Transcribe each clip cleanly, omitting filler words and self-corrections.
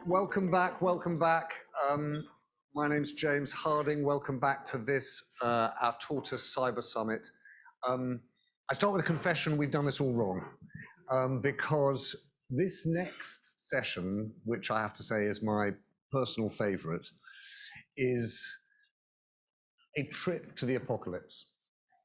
Welcome back, welcome back. My name's James Harding. Welcome back to this, our Tortoise Cyber Summit. I start with a confession, we've done this all wrong. Because this next session, which I have to say is my personal favorite, is a trip to the apocalypse.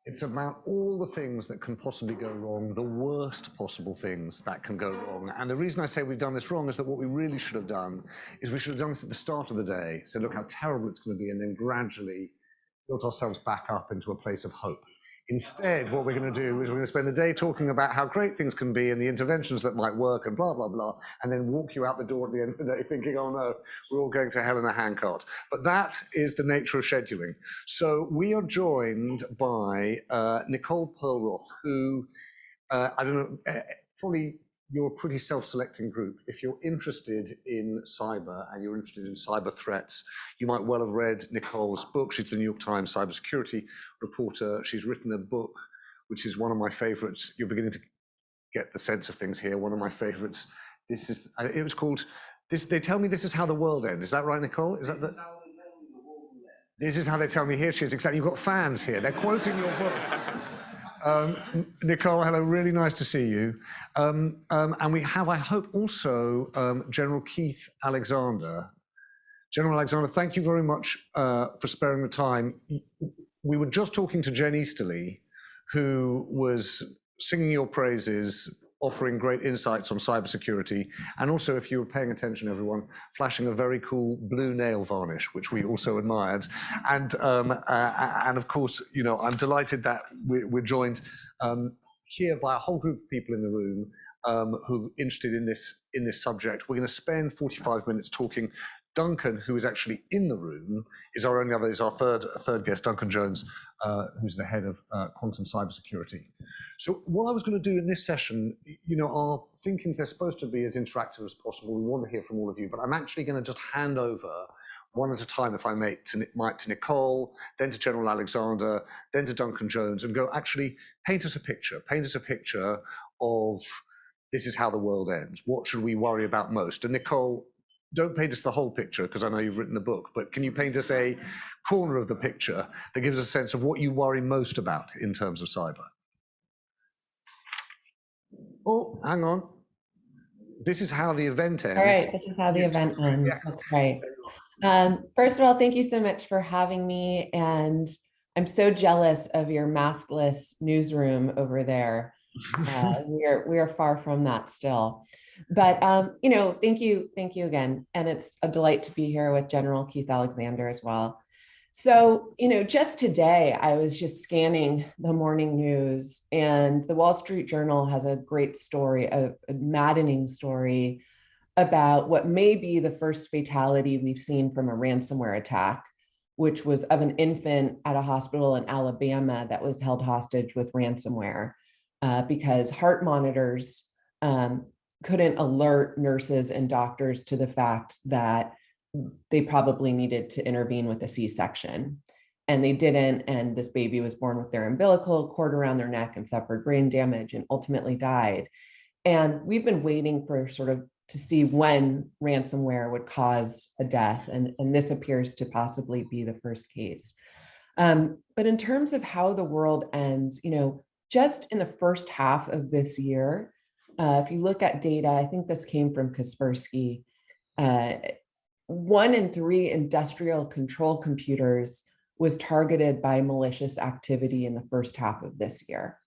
It's about all the things that can possibly go wrong, the worst possible things that can go wrong. And the reason I say we've done this wrong is that what we really should have done is we should have done this at the start of the day, said, look how terrible it's going to be, and then gradually built ourselves back up into a place of hope. Instead, what we're going to do is we're going to spend the day talking about how great things can be and the interventions that might work and blah, blah, blah, and then walk you out the door at the end of the day thinking, oh no, we're all going to hell in a handcart. But that is the nature of scheduling. So we are joined by Nicole Perlroth, who, I don't know, probably you're a pretty self-selecting group. If you're interested in cyber and you're interested in cyber threats, you might well have read Nicole's book. She's the New York Times Cybersecurity Reporter. She's written a book, which is one of my favorites. You're beginning to get the sense of things here. One of my favorites. This is, it was called, they tell me this is how the world ends. Is that right, Nicole? Is that the? This is how they tell me. Here she is, exactly. You've got fans here. They're quoting your book. Nicole, hello, really nice to see you. And we have, I hope, also General Keith Alexander. General Alexander, thank you very much for sparing the time. We were just talking to Jen Easterly, who was singing your praises, offering great insights on cybersecurity, and also, if you were paying attention, everyone, flashing a very cool blue nail varnish, which we also admired. And of course, you know, I'm delighted that we're joined here by a whole group of people in the room who are interested in this subject. We're going to spend 45 minutes talking. Duncan, who is actually in the room, is our only other, is our third guest, Duncan Jones, who's the head of quantum cybersecurity. So what I was going to do in this session, you know, our thinkings, they're supposed to be as interactive as possible. We want to hear from all of you, but I'm actually going to just hand over one at a time, if I may, to Nicole, then to General Alexander, then to Duncan Jones, and go, actually, paint us a picture of this is how the world ends. What should we worry about most? And Nicole, don't paint us the whole picture, because I know you've written the book, but can you paint us a corner of the picture that gives us a sense of what you worry most about in terms of cyber? Oh, hang on. This is how the event ends. All right, this is how the event ends. Yeah. That's right. First of all, thank you so much for having me. And I'm so jealous of your maskless newsroom over there. We are far from that still. But, you know, thank you again. And it's a delight to be here with General Keith Alexander as well. So, you know, just today, I was just scanning the morning news, and the Wall Street Journal has a great story, a maddening story about what may be the first fatality we've seen from a ransomware attack, which was of an infant at a hospital in Alabama that was held hostage with ransomware because heart monitors couldn't alert nurses and doctors to the fact that they probably needed to intervene with a C-section. And they didn't, and this baby was born with their umbilical cord around their neck and suffered brain damage and ultimately died. And we've been waiting for sort of to see when ransomware would cause a death, and this appears to possibly be the first case. But in terms of how the world ends, you know, just in the first half of this year, if you look at data, I think this came from Kaspersky, 1 in 3 industrial control computers was targeted by malicious activity in the first half of this year.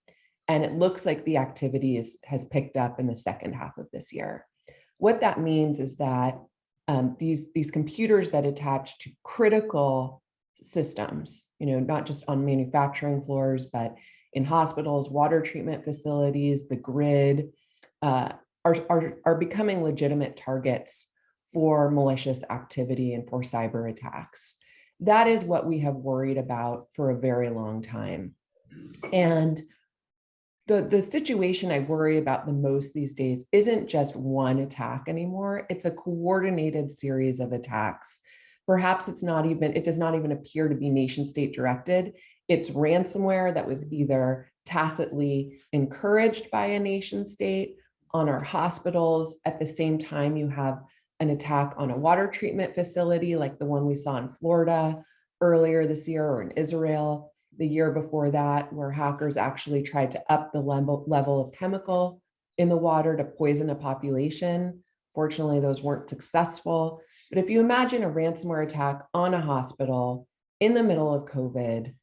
And it looks like the activity has picked up in the second half of this year. What that means is that these computers that attach to critical systems, you know, not just on manufacturing floors, but in hospitals, water treatment facilities, the grid, are becoming legitimate targets for malicious activity and for cyber attacks. That is what we have worried about for a very long time. And the situation I worry about the most these days isn't just one attack anymore. It's a coordinated series of attacks. Perhaps it does not even appear to be nation state directed. It's ransomware that was either tacitly encouraged by a nation state on our hospitals. At the same time, you have an attack on a water treatment facility like the one we saw in Florida earlier this year, or in Israel the year before that, where hackers actually tried to up the level of chemical in the water to poison a population. Fortunately, those weren't successful. But if you imagine a ransomware attack on a hospital in the middle of COVID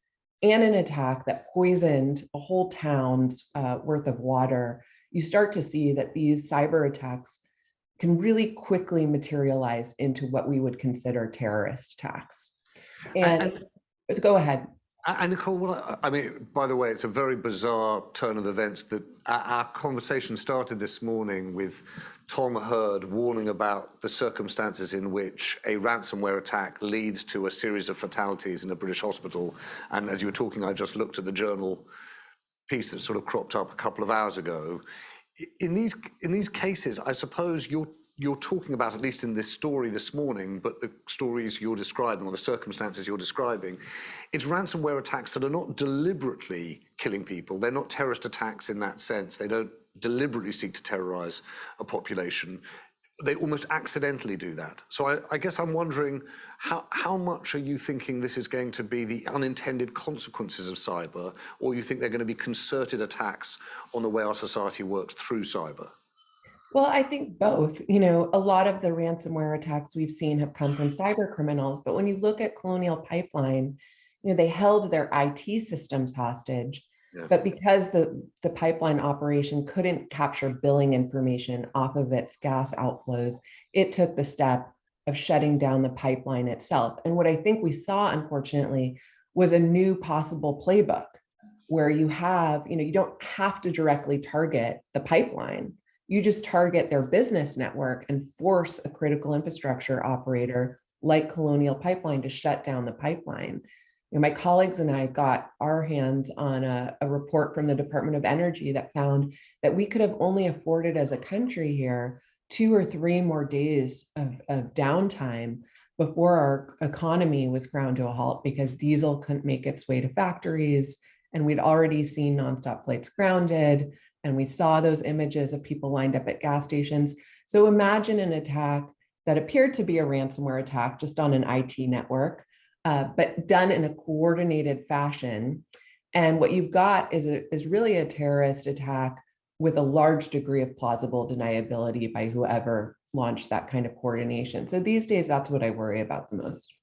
and an attack that poisoned a whole town's worth of water, you start to see that these cyber attacks can really quickly materialize into what we would consider terrorist attacks. And go ahead. And Nicole, I mean, by the way, it's a very bizarre turn of events that our conversation started this morning with Tom Hurd warning about the circumstances in which a ransomware attack leads to a series of fatalities in a British hospital. And as you were talking, I just looked at the journal piece that sort of cropped up a couple of hours ago. In these cases, I suppose you're talking about, at least in this story this morning, but the stories you're describing or the circumstances you're describing, it's ransomware attacks that are not deliberately killing people. They're not terrorist attacks in that sense. They don't deliberately seek to terrorize a population. They almost accidentally do that. So I guess I'm wondering, how much are you thinking this is going to be the unintended consequences of cyber, or you think they're going to be concerted attacks on the way our society works through cyber? Well, I think both. You know, a lot of the ransomware attacks we've seen have come from cyber criminals, but when you look at Colonial Pipeline, you know, they held their IT systems hostage, but because the pipeline operation couldn't capture billing information off of its gas outflows, it took the step of shutting down the pipeline itself. And what I think we saw, unfortunately, was a new possible playbook where you have, you know, you don't have to directly target the pipeline. You just target their business network and force a critical infrastructure operator like Colonial Pipeline to shut down the pipeline. You know, my colleagues and I got our hands on a report from the Department of Energy that found that we could have only afforded as a country here 2 or 3 more days of downtime before our economy was ground to a halt because diesel couldn't make its way to factories. And we'd already seen nonstop flights grounded. And we saw those images of people lined up at gas stations. So imagine an attack that appeared to be a ransomware attack just on an IT network, but done in a coordinated fashion. And what you've got is really a terrorist attack with a large degree of plausible deniability by whoever launched that kind of coordination. So these days, that's what I worry about the most.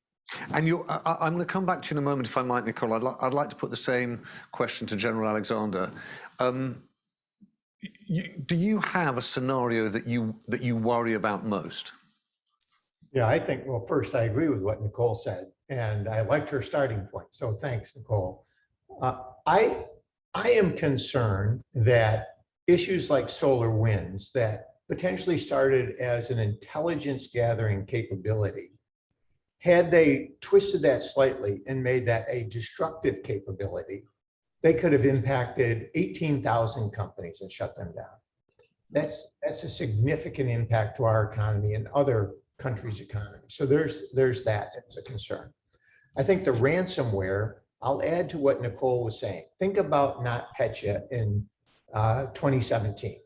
And I'm going to come back to you in a moment, if I might, Nicole. I'd like to put the same question to General Alexander. Do you have a scenario that you worry about most? Yeah, I think, well, first, I agree with what Nicole said, and I liked her starting point. So thanks, Nicole. I am concerned that issues like SolarWinds that potentially started as an intelligence gathering capability, had they twisted that slightly and made that a destructive capability, they could have impacted 18,000 companies and shut them down. That's a significant impact to our economy and other countries' economies. So there's that as a concern. I think the ransomware, I'll add to what Nicole was saying. Think about NotPetya in 2017.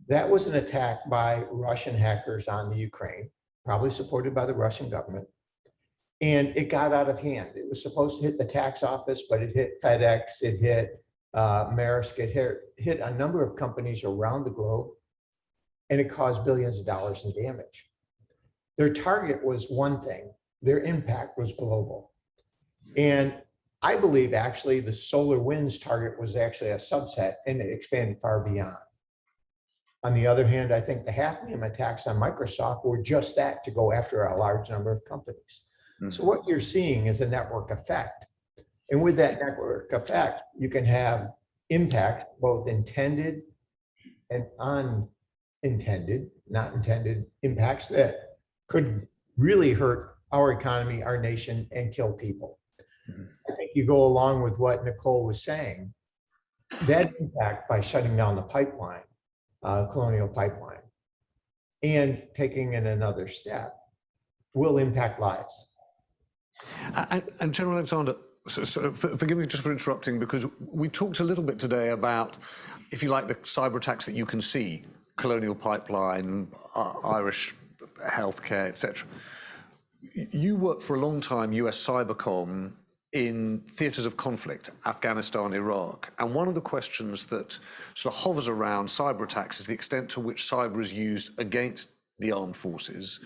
That was an attack by Russian hackers on the Ukraine, probably supported by the Russian government. And it got out of hand. It was supposed to hit the tax office, but it hit FedEx, it hit Maersk, it hit a number of companies around the globe, and it caused billions of dollars in damage. Their target was one thing, their impact was global. And I believe actually the SolarWinds target was actually a subset and it expanded far beyond. On the other hand, I think the Hafnium attacks on Microsoft were just that, to go after a large number of companies. So what you're seeing is a network effect. And with that network effect, you can have impact, both intended and unintended, not intended impacts that could really hurt our economy, our nation, and kill people. I think you go along with what Nicole was saying, that impact by shutting down the pipeline, Colonial Pipeline, and taking it another step will impact lives. And General Alexander, forgive me just for interrupting, because we talked a little bit today about, if you like, the cyber attacks that you can see, Colonial Pipeline, Irish healthcare, etc. You worked for a long time, US Cybercom, in theatres of conflict, Afghanistan, Iraq. And one of the questions that sort of hovers around cyber attacks is the extent to which cyber is used against the armed forces,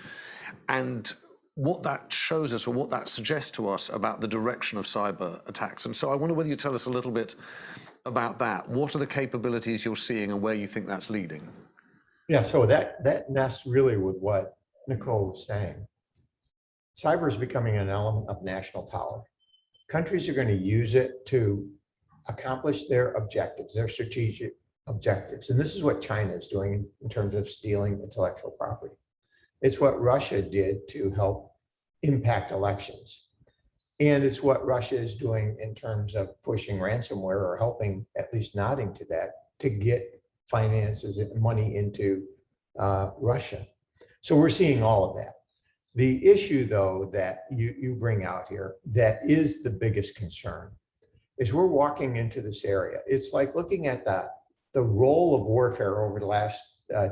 and what that shows us, or what that suggests to us about the direction of cyber attacks. And so I wonder whether you tell us a little bit about that. What are the capabilities you're seeing and where you think that's leading? Yeah, so that nests really with what Nicole was saying. Cyber is becoming an element of national power. Countries are going to use it to accomplish their objectives, their strategic objectives. And this is what China is doing in terms of stealing intellectual property. It's what Russia did to help impact elections. And it's what Russia is doing in terms of pushing ransomware, or helping, at least nodding to that, to get finances and money into Russia. So we're seeing all of that. The issue, though, that you bring out here that is the biggest concern is we're walking into this area. It's like looking at the role of warfare over the last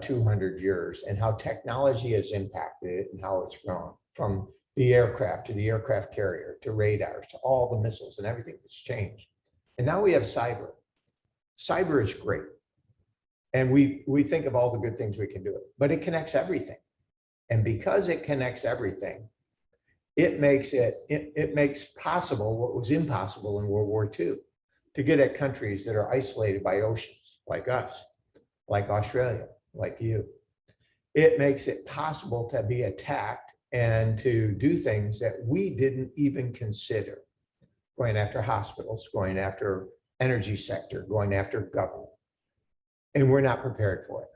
200 years and how technology has impacted it and how it's grown, from the aircraft to the aircraft carrier to radars to all the missiles and everything that's changed. And now we have cyber. Cyber is great. And we think of all the good things we can do it, but it connects everything. And because it connects everything, it makes possible what was impossible in World War II, to get at countries that are isolated by oceans, like us, like Australia, like you. It makes it possible to be attacked and to do things that we didn't even consider. Going after hospitals, going after energy sector, going after government. And we're not prepared for it.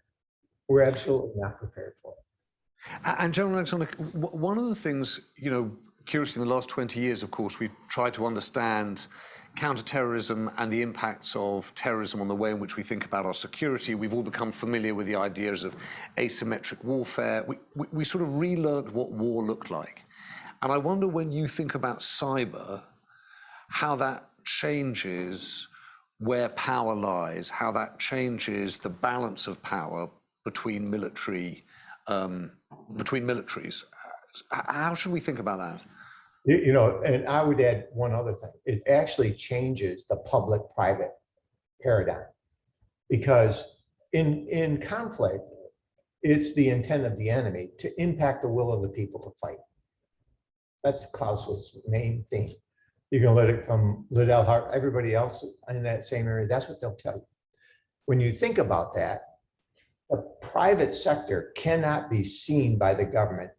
We're absolutely not prepared for it. And General Alexander, one of the things, curiously in the last 20 years, of course, we've tried to understand counterterrorism and the impacts of terrorism on the way in which we think about our security. We've all become familiar with the ideas of asymmetric warfare. We sort of relearned what war looked like. And I wonder, when you think about cyber, how that changes where power lies, how that changes the balance of power between militaries. How should we think about that? And I would add one other thing. It actually changes the public-private paradigm, because in conflict, it's the intent of the enemy to impact the will of the people to fight. That's Clausewitz's main theme. You can let it from Liddell Hart, everybody else in that same area. That's what they'll tell you. When you think about that, the private sector cannot be seen by the government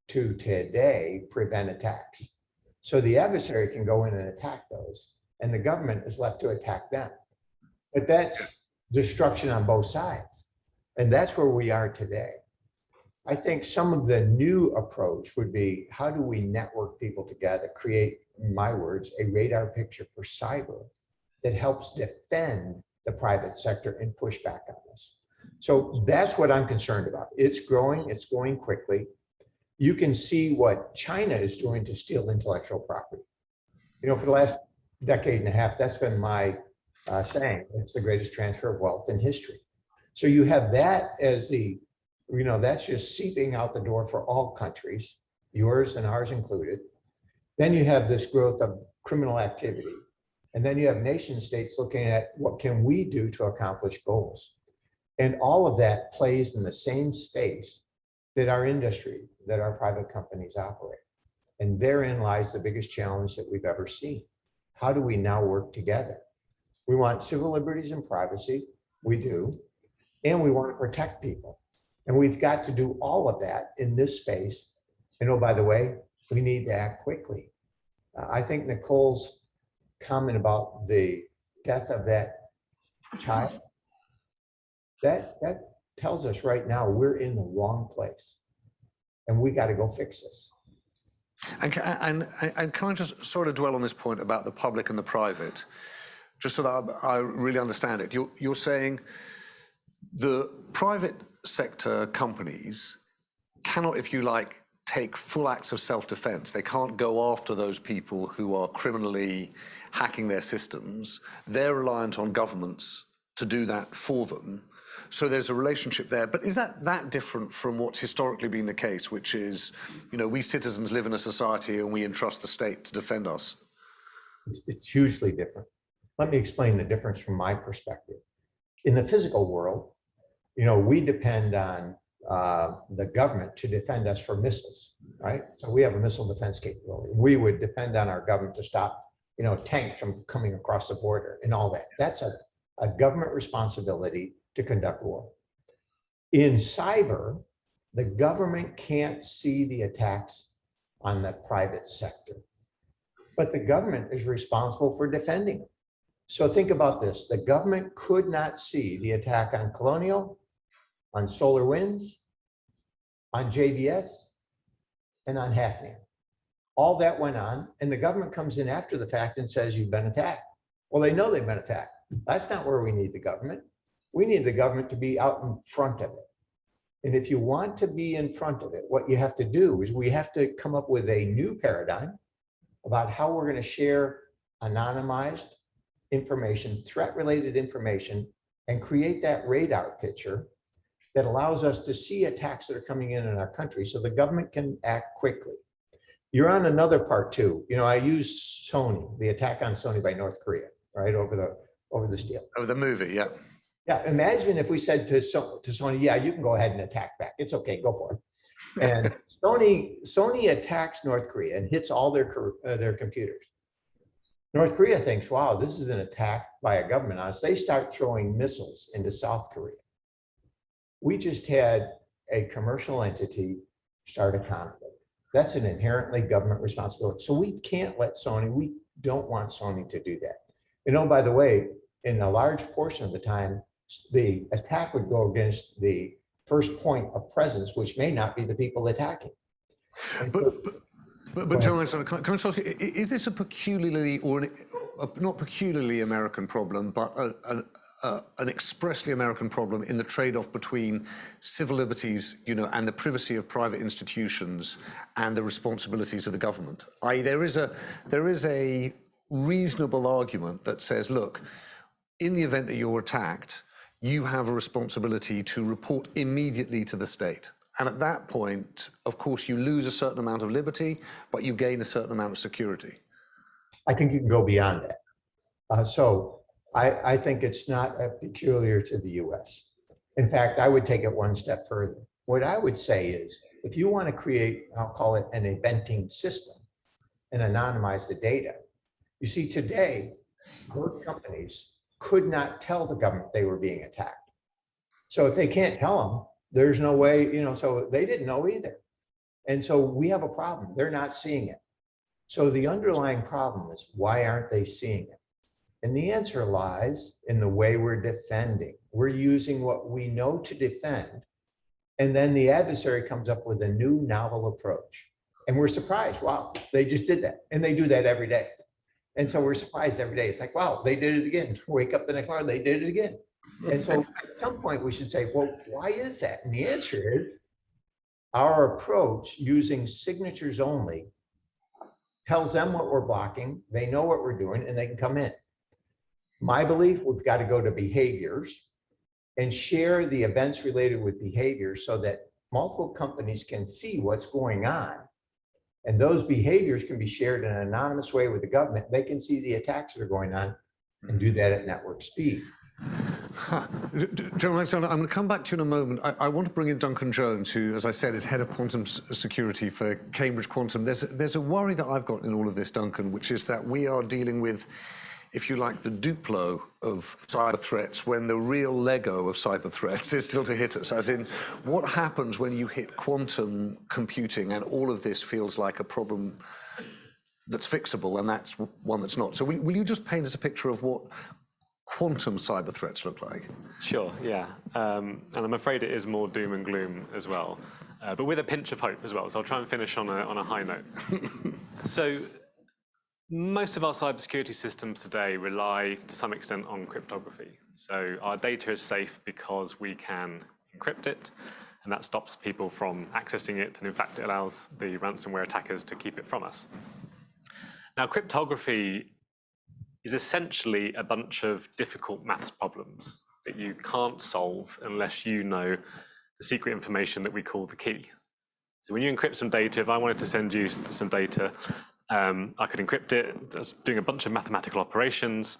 to today prevent attacks. So the adversary can go in and attack those, and the government is left to attack them. But that's destruction on both sides. And that's where we are today. I think some of the new approach would be, how do we network people together, create, in my words, a radar picture for cyber that helps defend the private sector and push back on this. So that's what I'm concerned about. It's growing, it's going quickly. You can see what China is doing to steal intellectual property. For the last decade and a half, that's been my saying. It's the greatest transfer of wealth in history. So you have that as that's just seeping out the door for all countries, yours and ours included. Then you have this growth of criminal activity. And then you have nation states looking at what can we do to accomplish goals. And all of that plays in the same space that our industry, that our private companies operate. And therein lies the biggest challenge that we've ever seen. How do we now work together? We want civil liberties and privacy, we do, and we want to protect people. And we've got to do all of that in this space. And oh, by the way, we need to act quickly. I think Nicole's comment about the death of that child, that tells us right now we're in the wrong place, and we got to go fix this. And can I just sort of dwell on this point about the public and the private, just so that I really understand it. You're saying the private sector companies cannot, if you like, take full acts of self-defense. They can't go after those people who are criminally hacking their systems. They're reliant on governments to do that for them. So there's a relationship there, but is that different from what's historically been the case, which is, we citizens live in a society and we entrust the state to defend us? It's hugely different. Let me explain the difference from my perspective. In the physical world, we depend on the government to defend us from missiles, right? So we have a missile defense capability. We would depend on our government to stop, tanks from coming across the border and all that. That's a government responsibility to conduct war. In cyber, the government can't see the attacks on the private sector, but the government is responsible for defending them. So think about this. The government could not see the attack on Colonial, on Solar Winds, on JVS, and on Hafnium. All that went on, and the government comes in after the fact and says, you've been attacked. Well, they know they've been attacked. That's not where we need the government. We need the government to be out in front of it. And if you want to be in front of it, what you have to do is we have to come up with a new paradigm about how we're going to share anonymized information, threat-related information, and create that radar picture that allows us to see attacks that are coming in our country so the government can act quickly. You're on another part too. I use Sony, the attack on Sony by North Korea, right, over the deal. Over the movie, yeah. Yeah, imagine if we said to Sony, yeah, you can go ahead and attack back. It's okay, go for it. And Sony attacks North Korea and hits all their computers. North Korea thinks, wow, this is an attack by a government on us. They start throwing missiles into South Korea. We just had a commercial entity start a conflict. That's an inherently government responsibility. So we can't let we don't want Sony to do that. By the way, in a large portion of the time, the attack would go against the first point of presence, which may not be the people attacking. But John, can I just ask you, is this a peculiarly, not peculiarly American problem, but an expressly American problem in the trade-off between civil liberties, and the privacy of private institutions and the responsibilities of the government? There is a reasonable argument that says, look, in the event that you're attacked, you have a responsibility to report immediately to the state. And at that point, of course, you lose a certain amount of liberty, but you gain a certain amount of security. I think you can go beyond that. So I think it's not peculiar to the US. In fact, I would take it one step further. What I would say is, if you want to create, I'll call it an eventing system and anonymize the data, you see today, those companies could not tell the government they were being attacked. So if they can't tell them, there's no way, so they didn't know either. And so we have a problem. They're not seeing it. So the underlying problem is, why aren't they seeing it? And the answer lies in the way we're defending. We're using what we know to defend. And then the adversary comes up with a new novel approach. And we're surprised, wow, they just did that. And they do that every day. And so we're surprised every day. It's like, wow, they did it again. Wake up the next morning, they did it again. And so at some point we should say, well, why is that? And the answer is, our approach using signatures only tells them what we're blocking, they know what we're doing, and they can come in. My belief, we've got to go to behaviors and share the events related with behaviors so that multiple companies can see what's going on. And those behaviors can be shared in an anonymous way with the government. They can see the attacks that are going on and do that at network speed. General Alexander, I'm going to come back to you in a moment. I want to bring in Duncan Jones, who, as I said, is head of quantum security for Cambridge Quantum. There's a worry that I've got in all of this, Duncan, which is that we are dealing with, if you like, the Duplo of cyber threats when the real Lego of cyber threats is still to hit us. As in, what happens when you hit quantum computing and all of this feels like a problem that's fixable and that's one that's not? So will you just paint us a picture of what quantum cyber threats look like? Sure, yeah. And I'm afraid it is more doom and gloom as well, but with a pinch of hope as well. So I'll try and finish on a high note. So most of our cybersecurity systems today rely to some extent on cryptography. So our data is safe because we can encrypt it, and that stops people from accessing it. And in fact, it allows the ransomware attackers to keep it from us. Now, cryptography is essentially a bunch of difficult maths problems. that you can't solve unless you know the secret information that we call the key. So when you encrypt some data, if I wanted to send you some data, I could encrypt it, that's doing a bunch of mathematical operations,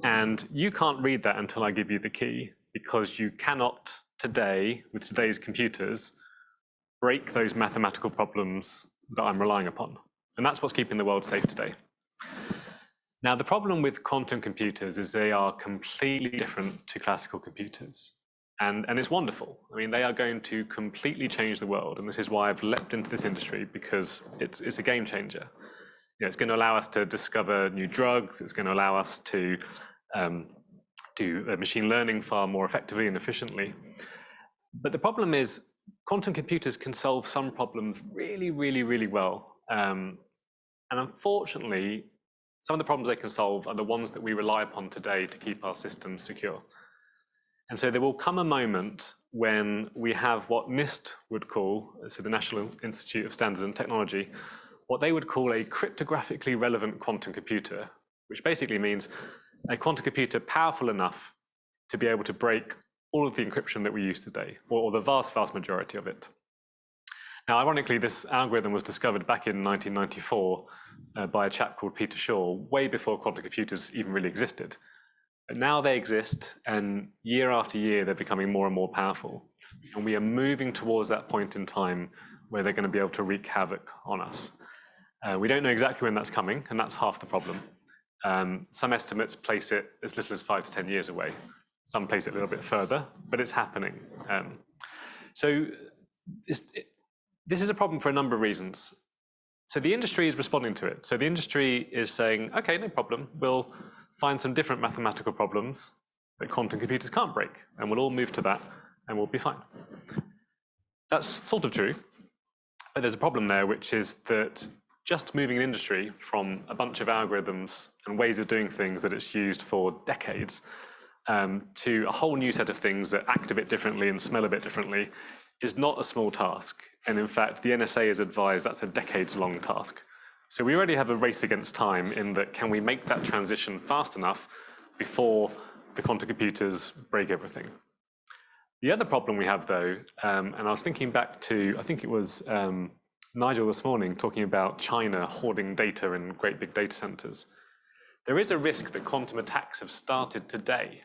and you can't read that until I give you the key, because you cannot today, with today's computers, break those mathematical problems that I'm relying upon. And that's what's keeping the world safe today. Now, the problem with quantum computers is they are completely different to classical computers. And it's wonderful. I mean, they are going to completely change the world. And this is why I've leapt into this industry, because it's a game changer. You know, it's going to allow us to discover new drugs. It's going to allow us to do machine learning far more effectively and efficiently. But the problem is, quantum computers can solve some problems really, really, really well. And unfortunately, some of the problems they can solve are the ones that we rely upon today to keep our systems secure. And so there will come a moment when we have what NIST would call, so the National Institute of Standards and Technology, what they would call a cryptographically relevant quantum computer, which basically means a quantum computer powerful enough to be able to break all of the encryption that we use today, or the vast, vast majority of it. Now, ironically, this algorithm was discovered back in 1994 by a chap called Peter Shaw, way before quantum computers even really existed. But now they exist, and year after year, they're becoming more and more powerful. And we are moving towards that point in time where they're going to be able to wreak havoc on us. We don't know exactly when that's coming, and that's half the problem. Some estimates place it as little as 5 to 10 years away. Some place it a little bit further, but it's happening. So this is a problem for a number of reasons. So the industry is responding to it. So the industry is saying, okay, no problem. We'll find some different mathematical problems that quantum computers can't break, and we'll all move to that, and we'll be fine. That's sort of true, but there's a problem there, which is that just moving an industry from a bunch of algorithms and ways of doing things that it's used for decades to a whole new set of things that act a bit differently and smell a bit differently is not a small task. And in fact, the NSA has advised that's a decades-long task. So we already have a race against time in that, can we make that transition fast enough before the quantum computers break everything? The other problem we have, though, and I was thinking back to, I think it was Nigel this morning talking about China hoarding data in great big data centers. There is a risk that quantum attacks have started today,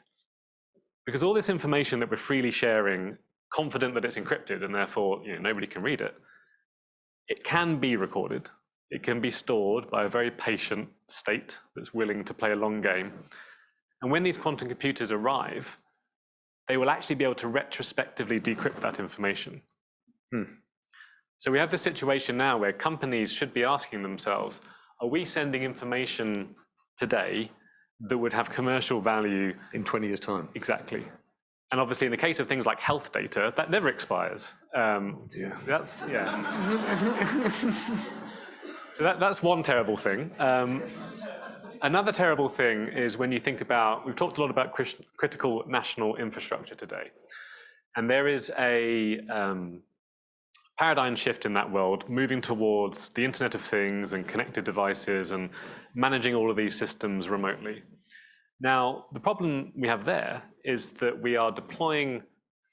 because all this information that we're freely sharing, confident that it's encrypted and therefore nobody can read it, it can be recorded. It can be stored by a very patient state that's willing to play a long game. And when these quantum computers arrive, they will actually be able to retrospectively decrypt that information. So we have this situation now where companies should be asking themselves, are we sending information today that would have commercial value in 20 years' time? Exactly. And obviously, in the case of things like health data, that never expires. So that's one terrible thing. Another terrible thing is when you think about, we've talked a lot about critical national infrastructure today. And there is a paradigm shift in that world, moving towards the Internet of Things and connected devices and managing all of these systems remotely. Now, the problem we have there is that we are deploying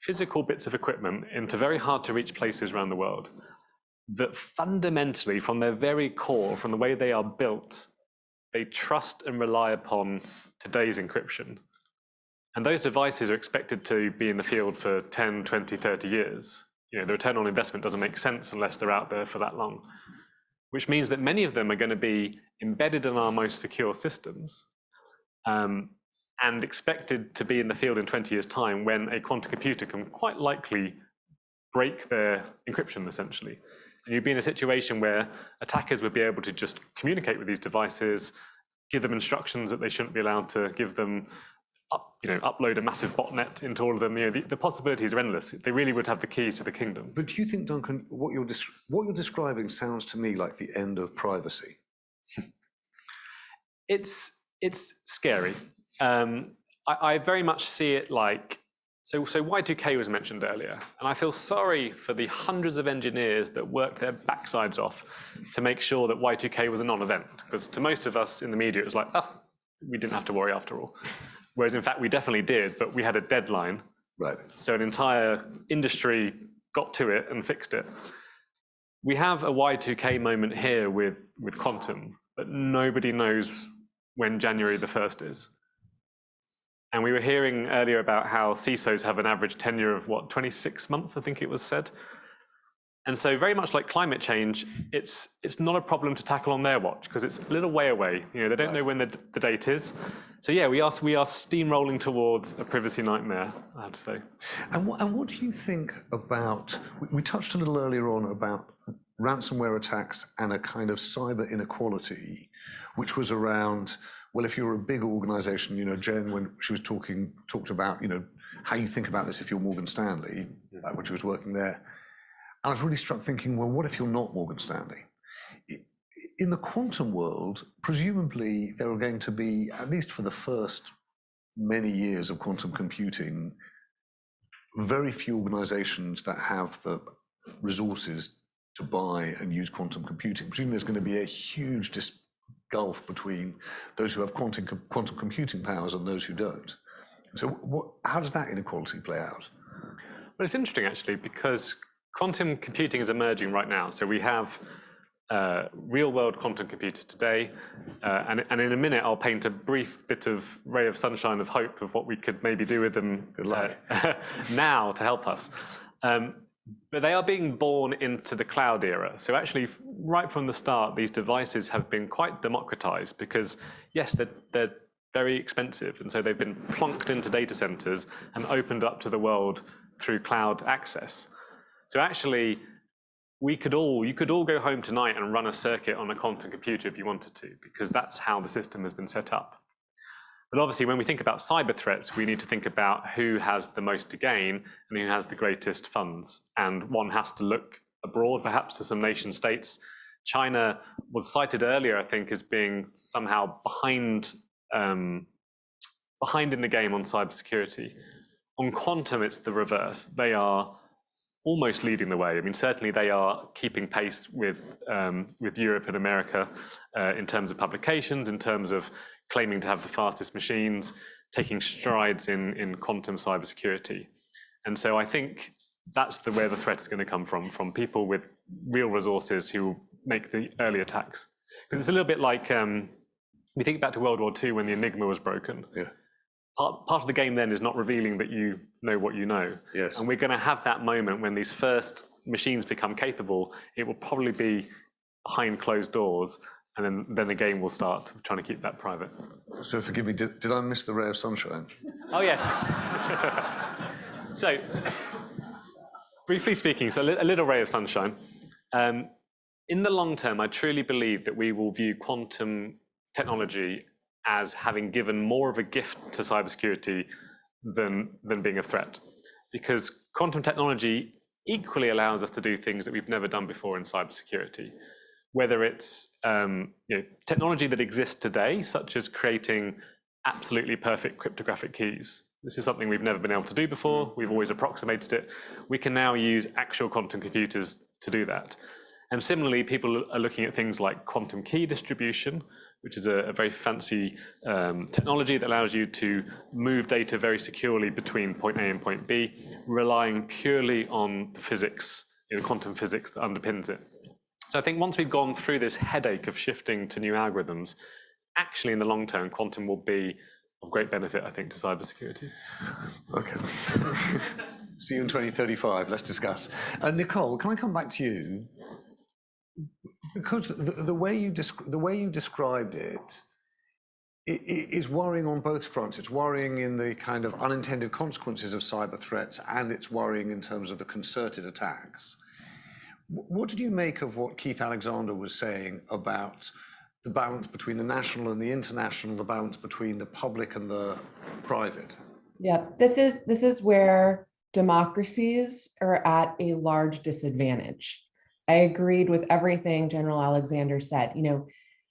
physical bits of equipment into very hard to reach places around the world that fundamentally, from their very core, from the way they are built, they trust and rely upon today's encryption. And those devices are expected to be in the field for 10, 20, 30 years. The return on investment doesn't make sense unless they're out there for that long, which means that many of them are going to be embedded in our most secure systems and expected to be in the field in 20 years' time, when a quantum computer can quite likely break their encryption, essentially. And you'd be in a situation where attackers would be able to just communicate with these devices, give them instructions that they shouldn't be allowed to give them, upload a massive botnet into all of them. The possibilities are endless. They really would have the keys to the kingdom. But do you think, Duncan, what you're describing sounds to me like the end of privacy? It's scary. I very much see it like, so Y2K was mentioned earlier, and I feel sorry for the hundreds of engineers that worked their backsides off to make sure that Y2K was a non-event, because to most of us in the media, it was like, we didn't have to worry after all. whereas in fact we definitely did, but we had a deadline. Right. So an entire industry got to it and fixed it. We have a Y2K moment here with quantum, but nobody knows when January the 1st is. And we were hearing earlier about how CISOs have an average tenure of 26 months, I think it was said. And so very much like climate change, it's not a problem to tackle on their watch because it's a little way away. You know, they don't know when the date is. So yeah, we are steamrolling towards a privacy nightmare, I have to say. And what do you think about, we touched a little earlier on about ransomware attacks and a kind of cyber inequality, which was around, well, if you're a big organization, you know, Jen, when she was talked about, you know, how you think about this if you're Morgan Stanley, when she was working there. And I was really struck thinking, well, what if you're not Morgan Stanley? In the quantum world, presumably there are going to be, at least for the first many years of quantum computing, very few organizations that have the resources to buy and use quantum computing. Presumably there's going to be a huge gulf between those who have quantum computing powers and those who don't. So how does that inequality play out? Well, it's interesting actually, because quantum computing is emerging right now. So we have real-world quantum computers today, and in a minute I'll paint a brief bit of ray of sunshine of hope of what we could maybe do with them now to help us. But they are being born into the cloud era. So actually, right from the start, these devices have been quite democratized because, yes, they're very expensive, and so they've been plonked into data centers and opened up to the world through cloud access. So actually, you could all go home tonight and run a circuit on a quantum computer if you wanted to, because that's how the system has been set up. But obviously, when we think about cyber threats, we need to think about who has the most to gain and who has the greatest funds. And one has to look abroad, perhaps to some nation states. China was cited earlier, I think, as being somehow behind in the game on cybersecurity. On quantum, it's the reverse. They are almost leading the way. I mean, certainly they are keeping pace with Europe and America in terms of publications, in terms of claiming to have the fastest machines, taking strides in quantum cybersecurity. And so I think that's where the threat is going to come from people with real resources who make the early attacks. Because it's a little bit like, we think back to World War II when the Enigma was broken. Yeah. Part of the game then is not revealing that you know what you know. Yes. And we're going to have that moment when these first machines become capable. It will probably be behind closed doors, and then the game will start trying to keep that private. So forgive me, did I miss the ray of sunshine? Oh, yes. So, briefly speaking, so a little ray of sunshine. In the long term, I truly believe that we will view quantum technology as having given more of a gift to cybersecurity than being a threat. Because quantum technology equally allows us to do things that we've never done before in cybersecurity. Whether it's technology that exists today, such as creating absolutely perfect cryptographic keys. This is something we've never been able to do before. We've always approximated it. We can now use actual quantum computers to do that. And similarly, people are looking at things like quantum key distribution, which is a very fancy technology that allows you to move data very securely between point A and point B, relying purely on the physics, quantum physics that underpins it. So I think once we've gone through this headache of shifting to new algorithms, actually in the long term, quantum will be of great benefit, I think, to cybersecurity. Okay. See you in 2035, let's discuss. Nicole, can I come back to you? Because the way you described it is worrying on both fronts. It's worrying in the kind of unintended consequences of cyber threats, and it's worrying in terms of the concerted attacks. What did you make of what Keith Alexander was saying about the balance between the national and the international, the balance between the public and the private? Yeah, this is where democracies are at a large disadvantage. I agreed with everything General Alexander said.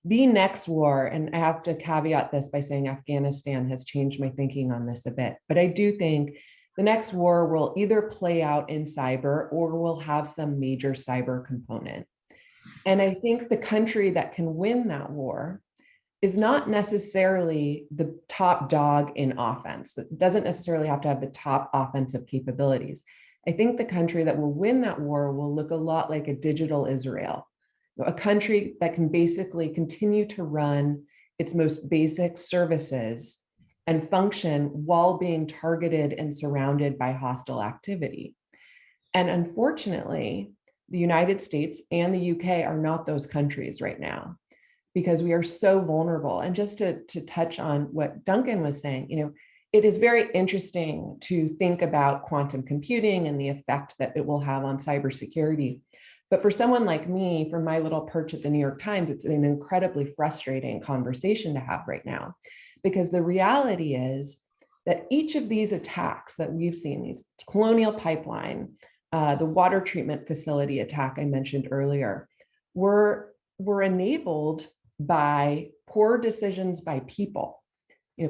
The next war, and I have to caveat this by saying Afghanistan has changed my thinking on this a bit, but I do think the next war will either play out in cyber or will have some major cyber component. And I think the country that can win that war is not necessarily the top dog in offense. It doesn't necessarily have to have the top offensive capabilities. I think the country that will win that war will look a lot like a digital Israel, a country that can basically continue to run its most basic services and function while being targeted and surrounded by hostile activity. And unfortunately, the United States and the UK are not those countries right now, because we are so vulnerable. And just to touch on what Duncan was saying, it is very interesting to think about quantum computing and the effect that it will have on cybersecurity. But for someone like me, from my little perch at the New York Times, it's an incredibly frustrating conversation to have right now, because the reality is that each of these attacks that we've seen, these Colonial Pipeline, the water treatment facility attack I mentioned earlier, were enabled by poor decisions by people.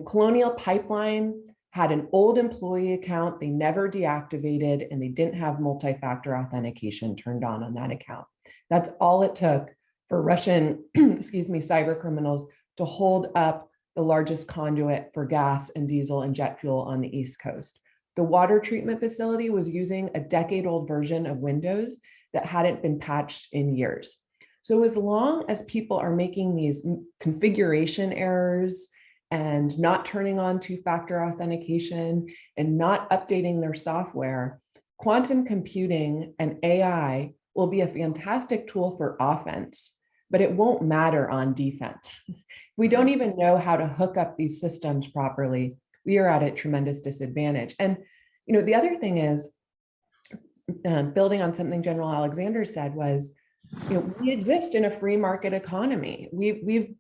Colonial Pipeline had an old employee account they never deactivated, and they didn't have multi-factor authentication turned on that account. That's all it took for Russian, cyber criminals to hold up the largest conduit for gas and diesel and jet fuel on the East Coast. The water treatment facility was using a decade-old version of Windows that hadn't been patched in years. So as long as people are making these configuration errors and not turning on two-factor authentication and not updating their software, quantum computing and AI will be a fantastic tool for offense, but it won't matter on defense. If we don't even know how to hook up these systems properly, we are at a tremendous disadvantage. And the other thing is, building on something General Alexander said, was, we exist in a free market economy. We've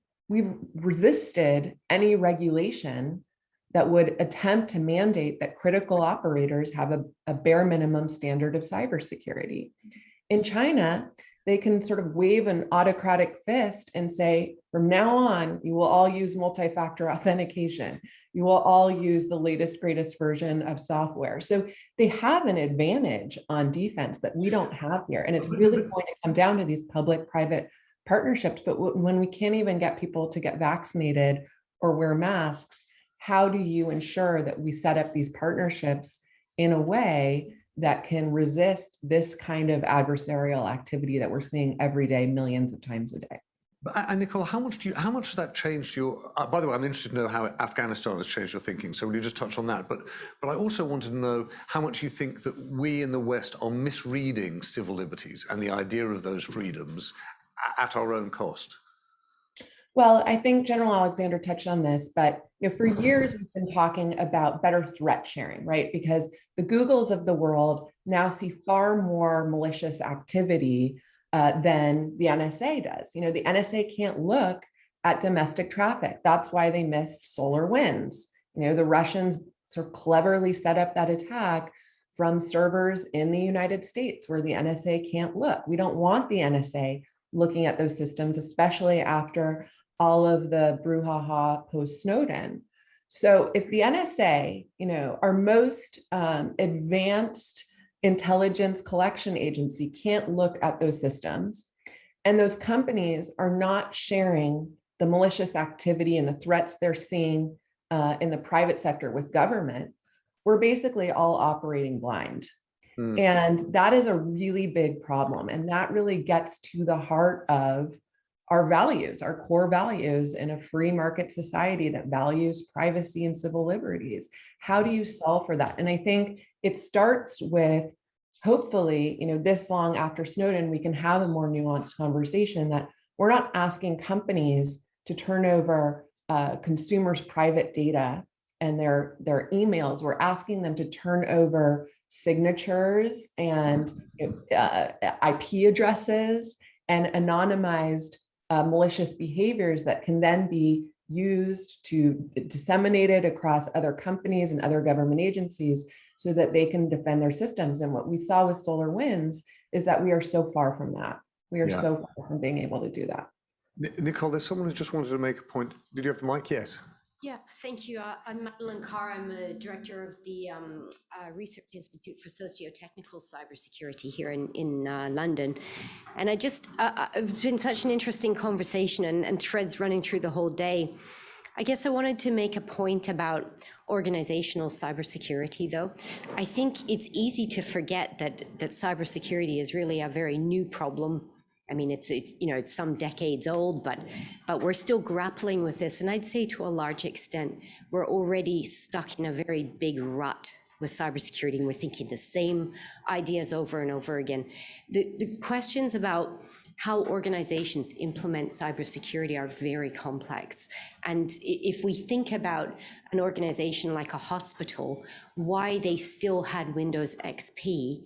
resisted any regulation that would attempt to mandate that critical operators have a bare minimum standard of cybersecurity. In China, they can sort of wave an autocratic fist and say, from now on, you will all use multi-factor authentication. You will all use the latest, greatest version of software. So they have an advantage on defense that we don't have here. And it's really going to come down to these public-private partnerships. But when we can't even get people to get vaccinated or wear masks, how do you ensure that we set up these partnerships in a way that can resist this kind of adversarial activity that we're seeing every day, millions of times a day? And Nicole, how much has that changed your? By the way, I'm interested to know how Afghanistan has changed your thinking. So will you just touch on that? But I also wanted to know how much you think that we in the West are misreading civil liberties and the idea of those freedoms at our own cost. Well, I think General Alexander touched on this, but for years we've been talking about better threat sharing, right? Because the Googles of the world now see far more malicious activity than the NSA does. The NSA can't look at domestic traffic. That's why they missed SolarWinds. The Russians sort of cleverly set up that attack from servers in the United States where the NSA can't look. We don't want the NSA looking at those systems, especially after all of the brouhaha post-Snowden. So if the NSA, our most advanced intelligence collection agency, can't look at those systems, and those companies are not sharing the malicious activity and the threats they're seeing in the private sector with government, we're basically all operating blind. And that is a really big problem. And that really gets to the heart of our values, our core values in a free market society that values privacy and civil liberties. How do you solve for that? And I think it starts with, hopefully, this long after Snowden, we can have a more nuanced conversation that we're not asking companies to turn over consumers' private data and their emails. We're asking them to turn over signatures and IP addresses and anonymized malicious behaviors that can then be used to disseminate it across other companies and other government agencies so that they can defend their systems. And what we saw with SolarWinds is that we are so far from that. We are so far from being able to do that. Nicole, there's someone who just wanted to make a point. Did you have the mic? Yes. Yeah, thank you. I'm Madeline Carr. I'm a director of the Research Institute for Socio-Technical Cybersecurity here in London. And it's been such an interesting conversation and threads running through the whole day. I guess I wanted to make a point about organizational cybersecurity, though. I think it's easy to forget that cybersecurity is really a very new problem. I mean, it's some decades old, but we're still grappling with this. And I'd say to a large extent, we're already stuck in a very big rut with cybersecurity, and we're thinking the same ideas over and over again. The questions about how organizations implement cybersecurity are very complex. And if we think about an organization like a hospital, why they still had Windows XP,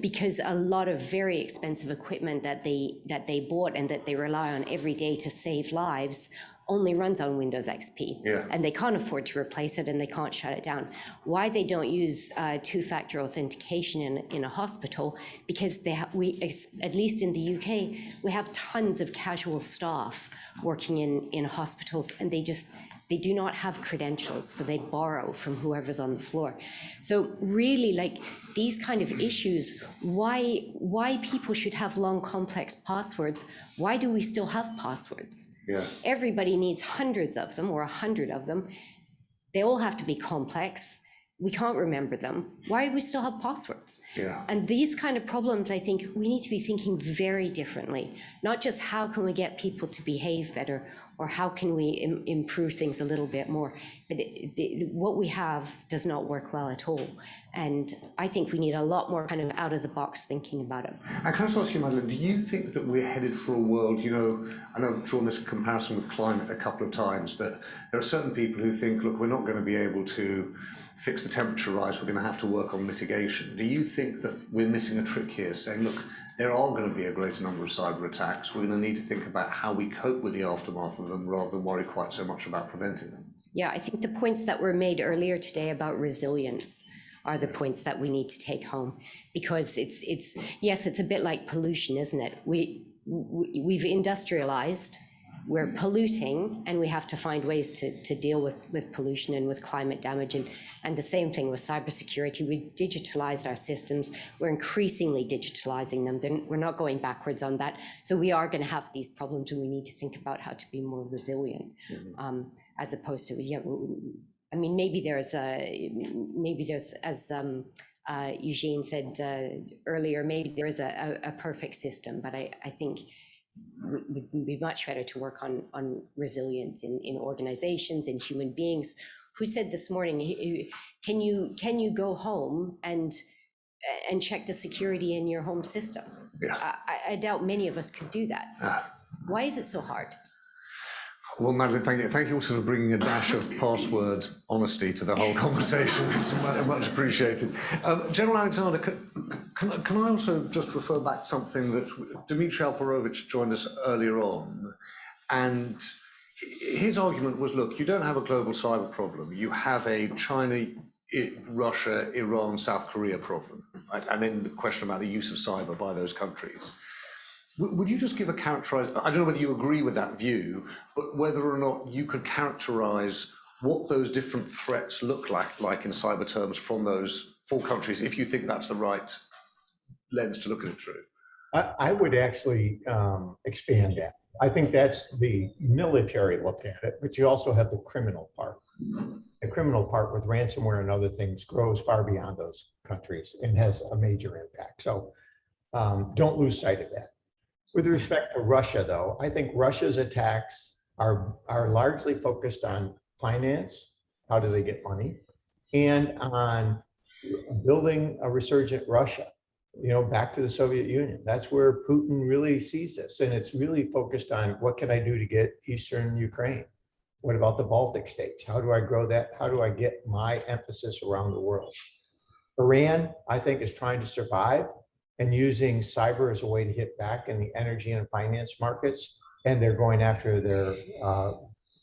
because a lot of very expensive equipment that they bought and that they rely on every day to save lives only runs on Windows XP. Yeah. And they can't afford to replace it and they can't shut it down. Why they don't use two-factor authentication in a hospital, because at least in the UK, we have tons of casual staff working in hospitals, and they do not have credentials, so they borrow from whoever's on the floor. So really, like, these kind of issues, why people should have long, complex passwords, why do we still have passwords? Yeah. Everybody needs hundreds of them or 100 of them. They all have to be complex. We can't remember them. Why do we still have passwords? Yeah. And these kind of problems, I think we need to be thinking very differently, not just how can we get people to behave better, or how can we improve things a little bit more? But what we have does not work well at all. And I think we need a lot more kind of out of the box thinking about it. And can I just ask you, Madeline, do you think that we're headed for a world, I know I've drawn this comparison with climate a couple of times, that there are certain people who think, look, we're not going to be able to fix the temperature rise, we're going to have to work on mitigation. Do you think that we're missing a trick here, saying, look, there are going to be a greater number of cyber attacks. We're going to need to think about how we cope with the aftermath of them rather than worry quite so much about preventing them. Yeah, I think the points that were made earlier today about resilience are the points that we need to take home, because it's a bit like pollution, isn't it? We've industrialized, we're polluting, and we have to find ways to deal with pollution and with climate damage. And the same thing with cybersecurity. We digitalized our systems. We're increasingly digitalizing them. Then we're not going backwards on that. So we are going to have these problems, and we need to think about how to be more resilient, as opposed to, I mean, maybe there's as Eugene said earlier, maybe there is a perfect system, but I think it would be much better to work on resilience in organizations, in human beings. Who said this morning, can you go home and check the security in your home system? Yeah. I doubt many of us could do that. Why is it so hard? Well, Madeline, thank you. Thank you also for bringing a dash of password honesty to the whole conversation. It's much appreciated. General Alexander, can I also just refer back to something that Dmitry Alperovich joined us earlier on, and his argument was, look, you don't have a global cyber problem. You have a China, Russia, Iran, South Korea problem, right? And then the question about the use of cyber by those countries. Would you just give a characterization? I don't know whether you agree with that view, but whether or not you could characterize what those different threats look like in cyber terms from those four countries, if you think that's the right lens to look at it through. I would actually expand that. I think that's the military look at it, but you also have the criminal part. The criminal part with ransomware and other things grows far beyond those countries and has a major impact. So don't lose sight of that. With respect to Russia, though, I think Russia's attacks are largely focused on finance, how do they get money, and on building a resurgent Russia, back to the Soviet Union. That's where Putin really sees this. And it's really focused on, what can I do to get Eastern Ukraine? What about the Baltic states? How do I grow that? How do I get my emphasis around the world? Iran, I think, is trying to survive and using cyber as a way to hit back in the energy and finance markets. And they're going after their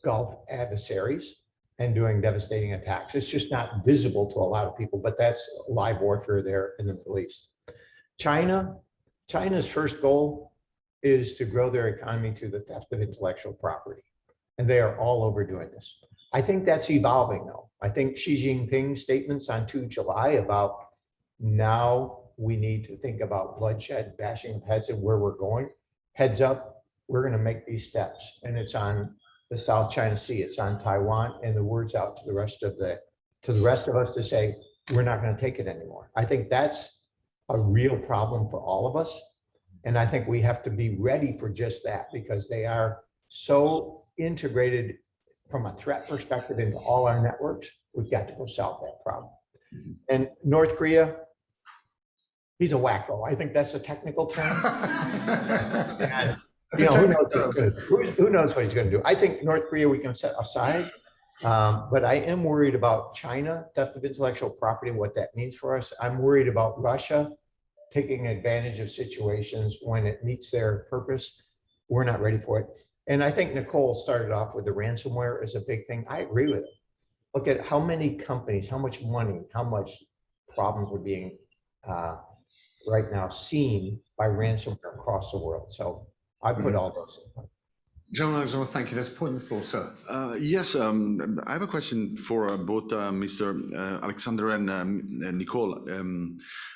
Gulf adversaries and doing devastating attacks. It's just not visible to a lot of people, but that's live warfare there in the Middle East. China's first goal is to grow their economy through the theft of intellectual property. and they are all over doing this. I think that's evolving though. I think Xi Jinping's statements on 2 July about now we need to think about bloodshed, bashing of heads and where we're going. Heads up, we're going to make these steps. And it's on the South China Sea, it's on Taiwan, and the word's out to the rest of us to say, we're not going to take it anymore. I think that's a real problem for all of us. And I think we have to be ready for just that, because they are so integrated from a threat perspective into all our networks. We've got to go solve that problem. And North Korea, he's a wacko. I think that's a technical term. And, you know, who knows what he's going to do? I think North Korea we can set aside, but I am worried about China, theft of intellectual property, what that means for us. I'm worried about Russia taking advantage of situations when it meets their purpose. We're not ready for it. And I think Nicole started off with the ransomware as a big thing. I agree with it. Look at how many companies, how much money, how much problems are being right now seen by ransomware across the world. So I put all those in. John Alexander, thank you. There's a point on the floor, sir. Yes, I have a question for both Mr. Alexander and Nicole.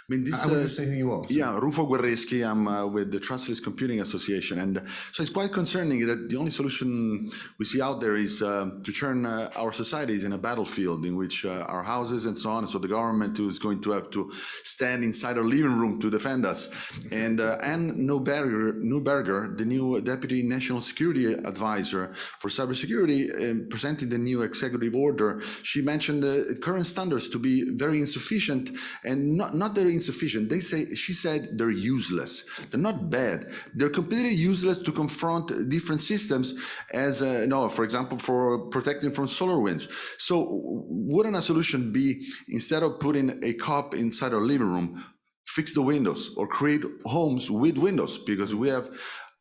I mean, this. I would just say who you are. Yeah, Rufo Guerreschi. I'm with the Trustless Computing Association, and so it's quite concerning that the only solution we see out there is to turn our societies in a battlefield in which our houses and so on. So the government is going to have to stand inside our living room to defend us. And Anne Neuberger, the new Deputy National Security Advisor for Cybersecurity, presenting the new executive order, she mentioned the current standards to be very insufficient, and not very insufficient. She said they're useless. They're not bad. They're completely useless to confront different systems, as for example, for protecting from solar winds. So wouldn't a solution be, instead of putting a cop inside our living room, fix the windows or create homes with windows? Because we have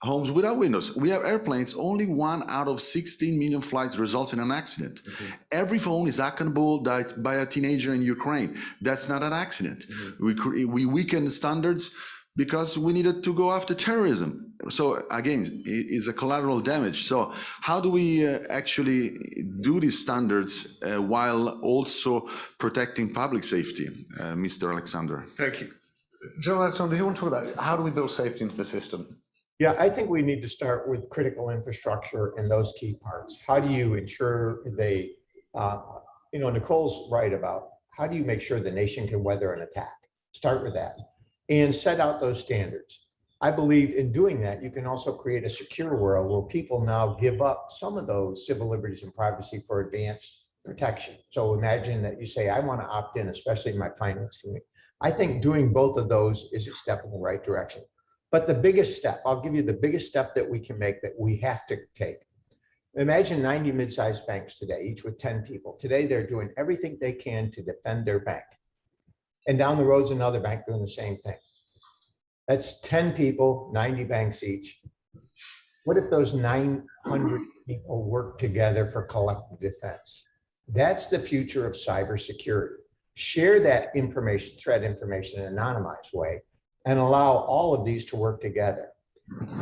homes without windows. We have airplanes, only 1 out of 16 million flights results in an accident. Every phone is hackable by a teenager in Ukraine. That's not an accident. We weakened the standards because we needed to go after terrorism. So again, it's a collateral damage. So how do we actually do these standards while also protecting public safety, Mr. Alexander? Thank you. John Alexander, do you want to talk about how do we build safety into the system? Yeah, I think we need to start with critical infrastructure and those key parts. How do you ensure they, Nicole's right about how do you make sure the nation can weather an attack? Start with that and set out those standards. I believe in doing that, you can also create a secure world where people now give up some of those civil liberties and privacy for advanced protection. So imagine that you say, I want to opt in, especially in my finance community. I think doing both of those is a step in the right direction. But the biggest step, I'll give you the biggest step that we can make, that we have to take. Imagine 90 mid-sized banks today, each with 10 people. Today, they're doing everything they can to defend their bank. And down the road's another bank doing the same thing. That's 10 people, 90 banks each. What if those 900 people work together for collective defense? That's the future of cybersecurity. Share that information, threat information, in an anonymized way, and allow all of these to work together.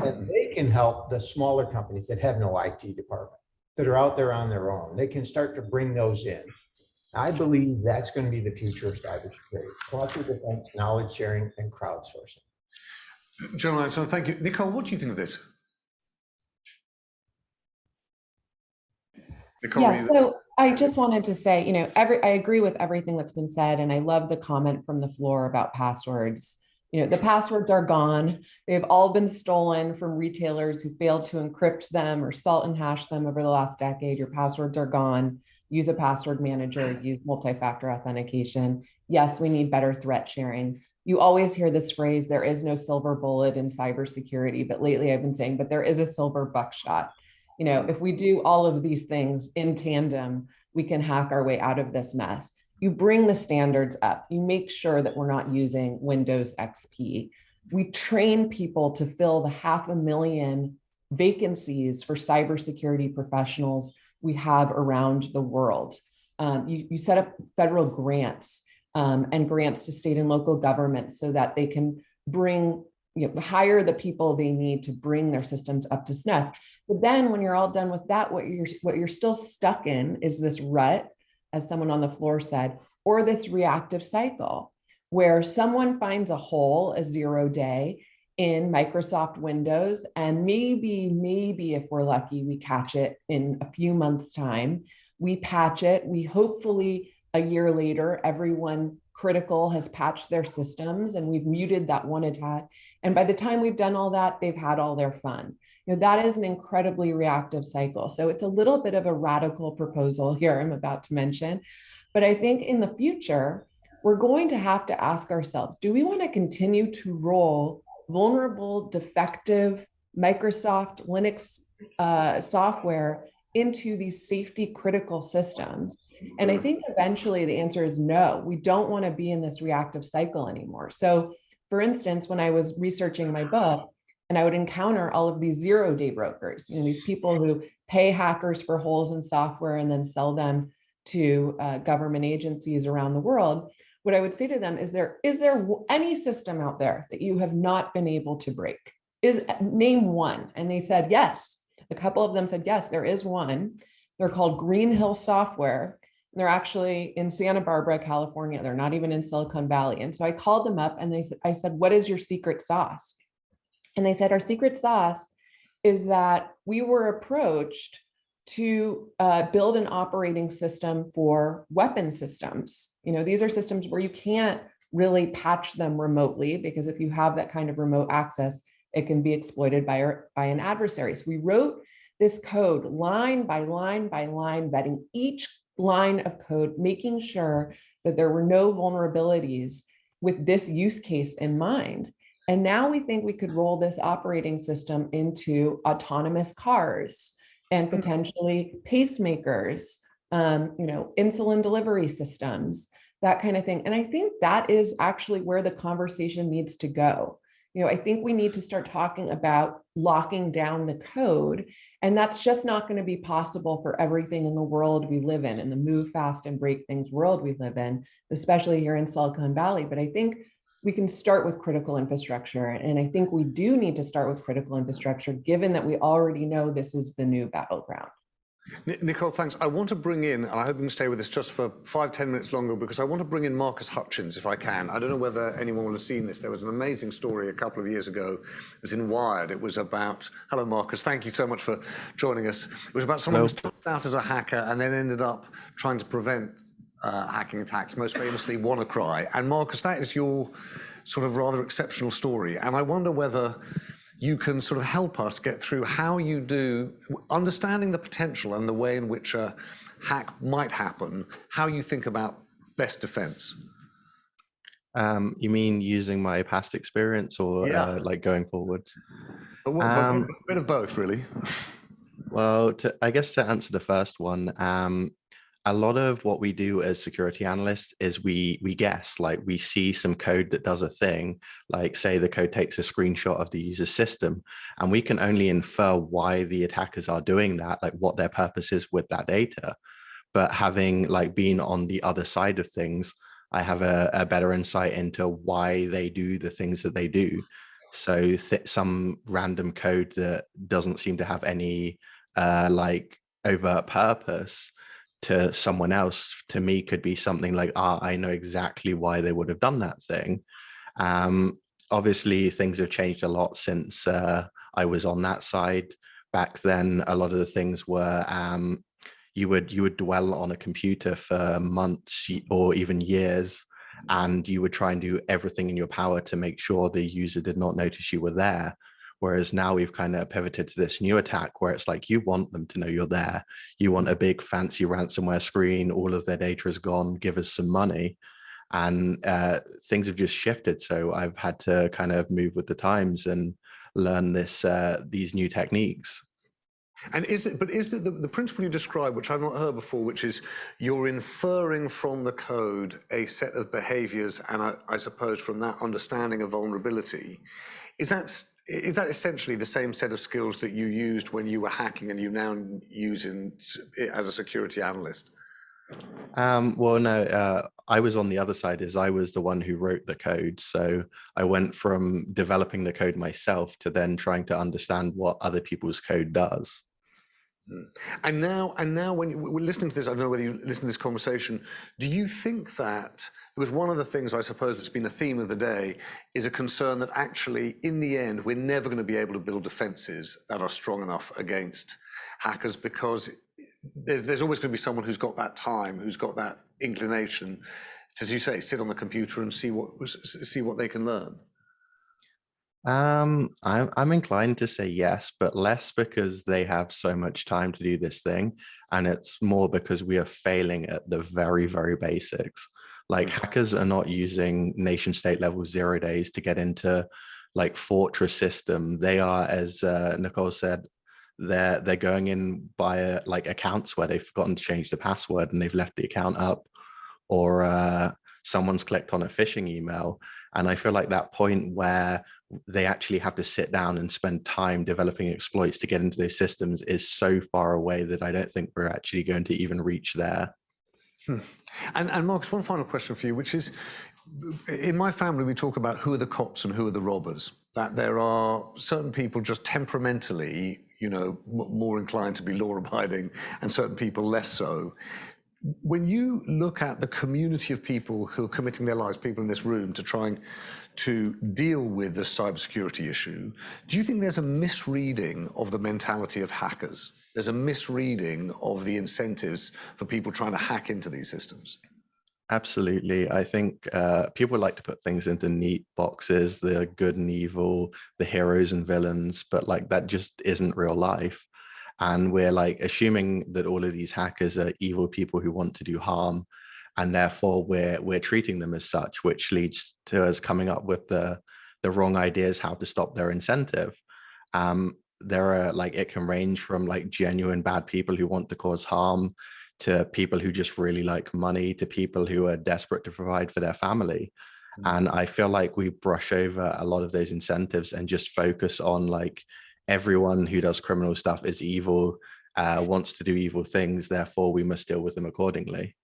And they can help the smaller companies that have no IT department, that are out there on their own. They can start to bring those in. I believe that's going to be the future of cybersecurity. Collective defense, knowledge sharing, and crowdsourcing. John Alexander, thank you. Nicole, what do you think of this? Nicole, yeah, so I just wanted to say, I agree with everything that's been said, and I love the comment from the floor about passwords. The passwords are gone. They've all been stolen from retailers who failed to encrypt them or salt and hash them over the last decade. Your passwords are gone. Use a password manager, use multi-factor authentication. Yes, we need better threat sharing. You always hear this phrase, there is no silver bullet in cybersecurity, but lately I've been saying, but there is a silver buckshot. If we do all of these things in tandem, we can hack our way out of this mess. You bring the standards up. You make sure that we're not using Windows XP. We train people to fill the 500,000 vacancies for cybersecurity professionals we have around the world. You set up federal grants and grants to state and local governments so that they can hire the people they need to bring their systems up to snuff. But then when you're all done with that, what you're still stuck in is this rut, as someone on the floor said, or this reactive cycle where someone finds a hole, a 0-day in Microsoft Windows, and maybe if we're lucky, we catch it in a few months' time. We patch it. We hopefully a year later, everyone critical has patched their systems and we've muted that one attack. And by the time we've done all that, they've had all their fun. That is an incredibly reactive cycle. So it's a little bit of a radical proposal here I'm about to mention. But I think in the future, we're going to have to ask ourselves, do we want to continue to roll vulnerable, defective Microsoft Linux software into these safety critical systems? And I think eventually the answer is no, we don't want to be in this reactive cycle anymore. So for instance, when I was researching my book and I would encounter all of these 0-day brokers, these people who pay hackers for holes in software and then sell them to government agencies around the world, what I would say to them is there any system out there that you have not been able to break? Name one. And they said, yes. A couple of them said, yes, there is one. They're called Green Hill Software. They're actually in Santa Barbara, California. They're not even in Silicon Valley. And so I called them up and I said, what is your secret sauce? And they said, our secret sauce is that we were approached to build an operating system for weapon systems. These are systems where you can't really patch them remotely, because if you have that kind of remote access, it can be exploited by an adversary. So we wrote this code line by line by line, vetting each line of code, making sure that there were no vulnerabilities with this use case in mind. And now we think we could roll this operating system into autonomous cars and potentially pacemakers, insulin delivery systems, that kind of thing. And I think that is actually where the conversation needs to go. I think we need to start talking about locking down the code, and that's just not going to be possible for everything in the world we live in the move fast and break things world we live in, especially here in Silicon Valley. But I think we can start with critical infrastructure. And I think we do need to start with critical infrastructure, given that we already know this is the new battleground. Nicole, thanks. I want to bring in, and I hope you can stay with us just for 5-10 minutes longer, because I want to bring in Marcus Hutchins, if I can. I don't know whether anyone will have seen this. There was an amazing story a couple of years ago. It was in Wired. It was about, hello, Marcus. Thank you so much for joining us. It was about someone who started out as a hacker and then ended up trying to prevent hacking attacks, most famously WannaCry. And Marcus, that is your sort of rather exceptional story. And I wonder whether you can sort of help us get through how you do, understanding the potential and the way in which a hack might happen, how you think about best defense. You mean using my past experience or like going forward? A bit of both, really. Well, I guess to answer the first one, a lot of what we do as security analysts is we guess, like we see some code that does a thing, like say the code takes a screenshot of the user's system, and we can only infer why the attackers are doing that, like what their purpose is with that data. But having like been on the other side of things, I have a better insight into why they do the things that they do. So some random code that doesn't seem to have any like overt purpose to someone else, to me, could be something like, I know exactly why they would have done that thing. Obviously, things have changed a lot since I was on that side. Back then, a lot of the things were you would dwell on a computer for months or even years, and you would try and do everything in your power to make sure the user did not notice you were there. Whereas now we've kind of pivoted to this new attack where it's like, you want them to know you're there. You want a big fancy ransomware screen, all of their data is gone, give us some money. And things have just shifted. So I've had to kind of move with the times and learn these new techniques. And is it the principle you describe, which I've not heard before, which is you're inferring from the code a set of behaviors, and I suppose from that understanding of vulnerability, is that essentially the same set of skills that you used when you were hacking and you now use as a security analyst? Well, no, I was on the other side, is I was the one who wrote the code. So I went from developing the code myself to then trying to understand what other people's code does. And now, when we're listening to this, I don't know whether you listen to this conversation, do you think that, because one of the things I suppose that's been a theme of the day is a concern that actually, in the end, we're never going to be able to build defenses that are strong enough against hackers, because there's always going to be someone who's got that time, who's got that inclination to, as you say, sit on the computer and see what they can learn? I'm inclined to say yes, but less because they have so much time to do this thing, and it's more because we are failing at the very, very basics. Like hackers are not using nation state level 0 days to get into like fortress system. They are, as Nicole said, they're going in by like accounts where they've forgotten to change the password and they've left the account up, or someone's clicked on a phishing email. And I feel like that point where they actually have to sit down and spend time developing exploits to get into those systems is so far away that I don't think we're actually going to even reach there. And Marcus, one final question for you, which is, in my family, we talk about who are the cops and who are the robbers, that there are certain people just temperamentally, you know, more inclined to be law-abiding and certain people less so. When you look at the community of people who are committing their lives, people in this room, to trying to deal with the cybersecurity issue, do you think there's a misreading of the mentality of hackers? There's a misreading of the incentives for people trying to hack into these systems? Absolutely. I think people like to put things into neat boxes, the good and evil, the heroes and villains, but like that just isn't real life. And we're like assuming that all of these hackers are evil people who want to do harm, and therefore we're treating them as such, which leads to us coming up with the wrong ideas how to stop their incentive. There are like, it can range from like genuine bad people who want to cause harm to people who just really like money, to people who are desperate to provide for their family. And I feel like we brush over a lot of those incentives and just focus on like, everyone who does criminal stuff is evil, wants to do evil things, therefore we must deal with them accordingly.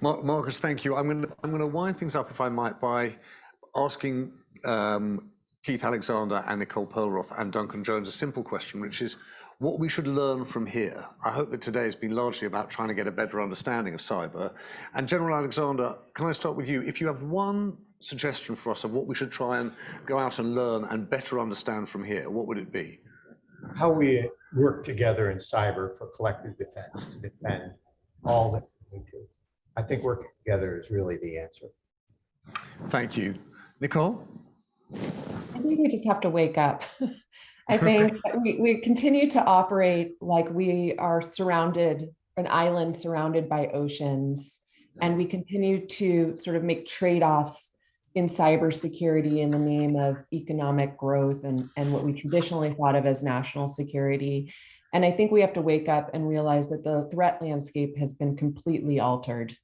Marcus, thank you. I'm going to wind things up, if I might, by asking Keith Alexander and Nicole Perlroth and Duncan Jones a simple question, which is what we should learn from here. I hope that today has been largely about trying to get a better understanding of cyber. And General Alexander, can I start with you? If you have one suggestion for us of what we should try and go out and learn and better understand from here, what would it be? How we work together in cyber for collective defense to defend all that we need to. I think working together is really the answer. Thank you. Nicole? I think we just have to wake up. I think we continue to operate like we are surrounded, an island surrounded by oceans, and we continue to sort of make trade-offs in cybersecurity in the name of economic growth and what we traditionally thought of as national security. And I think we have to wake up and realize that the threat landscape has been completely altered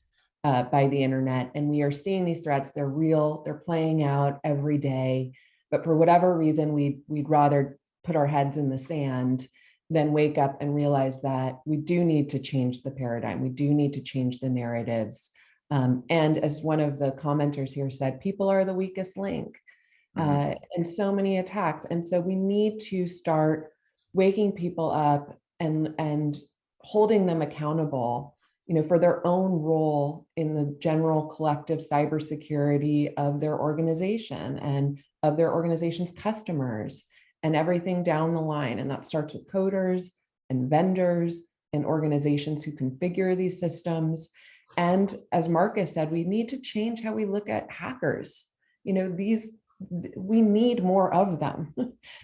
by the internet. And we are seeing these threats, they're real, they're playing out every day. But for whatever reason, we'd rather put our heads in the sand than wake up and realize that we do need to change the paradigm. We do need to change the narratives. And as one of the commenters here said, people are the weakest link in so many attacks. And so we need to start waking people up and holding them accountable, you know, for their own role in the general collective cybersecurity of their organization and of their organization's customers and everything down the line. And that starts with coders and vendors and organizations who configure these systems. And as Marcus said, we need to change how we look at hackers. You know, we need more of them.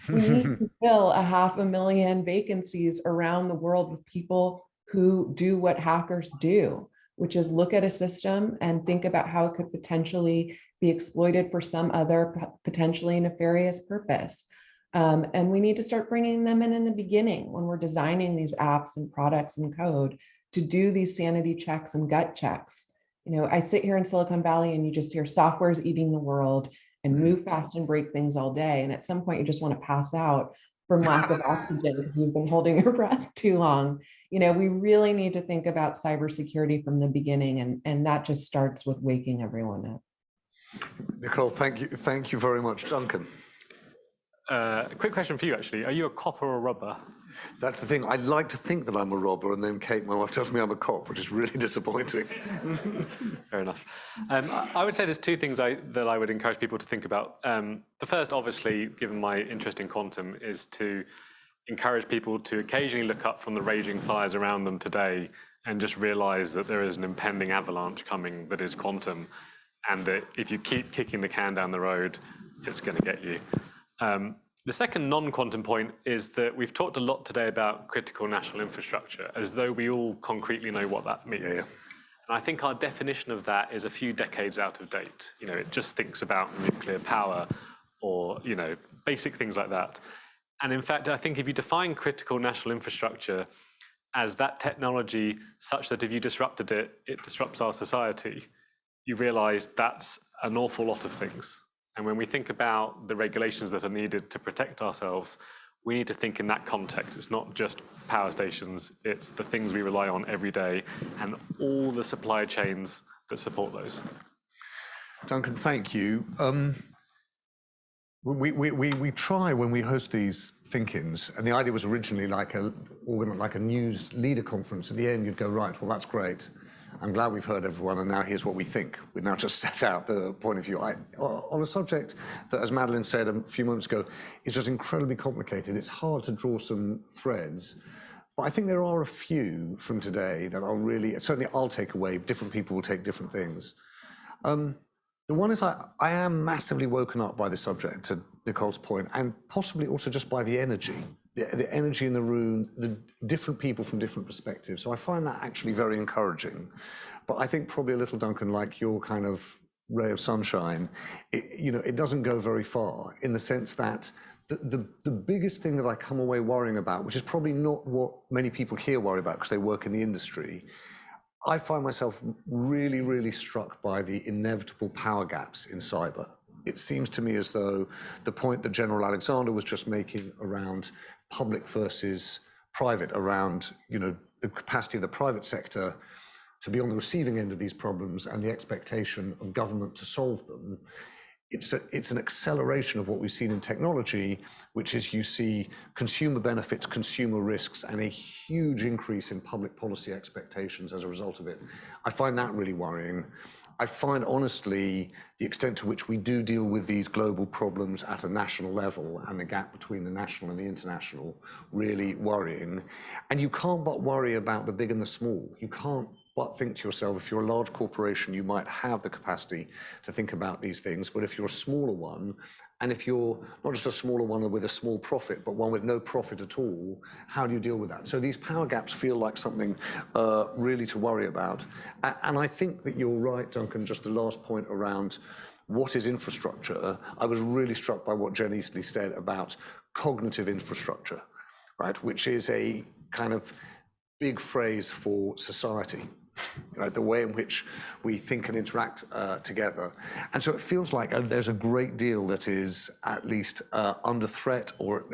We need to fill 500,000 vacancies around the world with people who do what hackers do, which is look at a system and think about how it could potentially be exploited for some other potentially nefarious purpose. And we need to start bringing them in the beginning when we're designing these apps and products and code to do these sanity checks and gut checks. You know, I sit here in Silicon Valley and you just hear software is eating the world and move fast and break things all day. And at some point you just want to pass out from lack of oxygen because you've been holding your breath too long. you know, we really need to think about cybersecurity from the beginning, and that just starts with waking everyone up. Nicole, thank you very much. Duncan. Quick question for you, actually. Are you a cop or a robber? That's the thing. I'd like to think that I'm a robber, and then Kate, my wife, tells me I'm a cop, which is really disappointing. Fair enough. I would say there's two things that I would encourage people to think about. The first, obviously, given my interest in quantum, is to encourage people to occasionally look up from the raging fires around them today and just realize that there is an impending avalanche coming that is quantum, and that if you keep kicking the can down the road, it's going to get you. The second non-quantum point is that we've talked a lot today about critical national infrastructure, as though we all concretely know what that means. And I think our definition of that is a few decades out of date. You know, it just thinks about nuclear power or, you know, basic things like that. And in fact, I think if you define critical national infrastructure as that technology such that if you disrupted it, it disrupts our society, you realize that's an awful lot of things. And when we think about the regulations that are needed to protect ourselves, we need to think in that context. It's not just power stations, it's the things we rely on every day and all the supply chains that support those. Duncan, thank you. We try when we host these think-ins, and the idea was originally like a news leader conference. At the end, you'd go, right, well, that's great. I'm glad we've heard everyone, and now here's what we think. We've now just set out the point of view on a subject that, as Madeline said a few moments ago, is just incredibly complicated. It's hard to draw some threads, but I think there are a few from today that are really, certainly I'll take away, different people will take different things. The one is I am massively woken up by the subject, to Nicole's point, and possibly also just by the energy. The energy in the room, the different people from different perspectives. So I find that actually very encouraging. But I think probably a little, Duncan, like your kind of ray of sunshine, it doesn't go very far, in the sense that the biggest thing that I come away worrying about, which is probably not what many people here worry about because they work in the industry, I find myself really, really struck by the inevitable power gaps in cyber. It seems to me as though the point that General Alexander was just making around public versus private, around the capacity of the private sector to be on the receiving end of these problems and the expectation of government to solve them, it's an acceleration of what we've seen in technology, which is you see consumer benefits, consumer risks, and a huge increase in public policy expectations as a result of it. I find that really worrying. I find, honestly, the extent to which we do deal with these global problems at a national level and the gap between the national and the international really worrying. And you can't but worry about the big and the small. You can't but think to yourself, if you're a large corporation, you might have the capacity to think about these things. But if you're a smaller one, and if you're not just a smaller one with a small profit, but one with no profit at all, how do you deal with that? So these power gaps feel like something really to worry about. And I think that you're right, Duncan, just the last point around what is infrastructure. I was really struck by what Jen Eastley said about cognitive infrastructure, right? Which is a kind of big phrase for society. The way in which we think and interact together. And so it feels like there's a great deal that is at least under threat or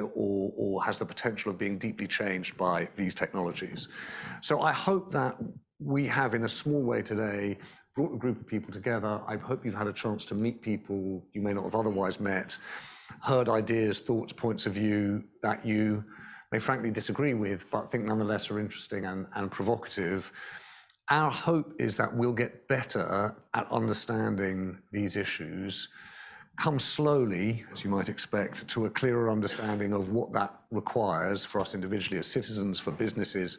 has the potential of being deeply changed by these technologies. So I hope that we have, in a small way today, brought a group of people together. I hope you've had a chance to meet people you may not have otherwise met, heard ideas, thoughts, points of view that you may frankly disagree with, but think nonetheless are interesting and provocative. Our hope is that we'll get better at understanding these issues, come slowly, as you might expect, to a clearer understanding of what that requires for us individually as citizens, for businesses,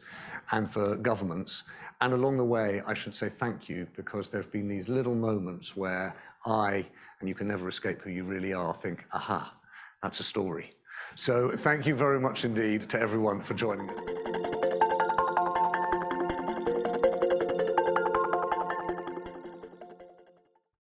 and for governments. And along the way, I should say thank you, because there have been these little moments where I, and you can never escape who you really are, think, aha, that's a story. So thank you very much indeed to everyone for joining me.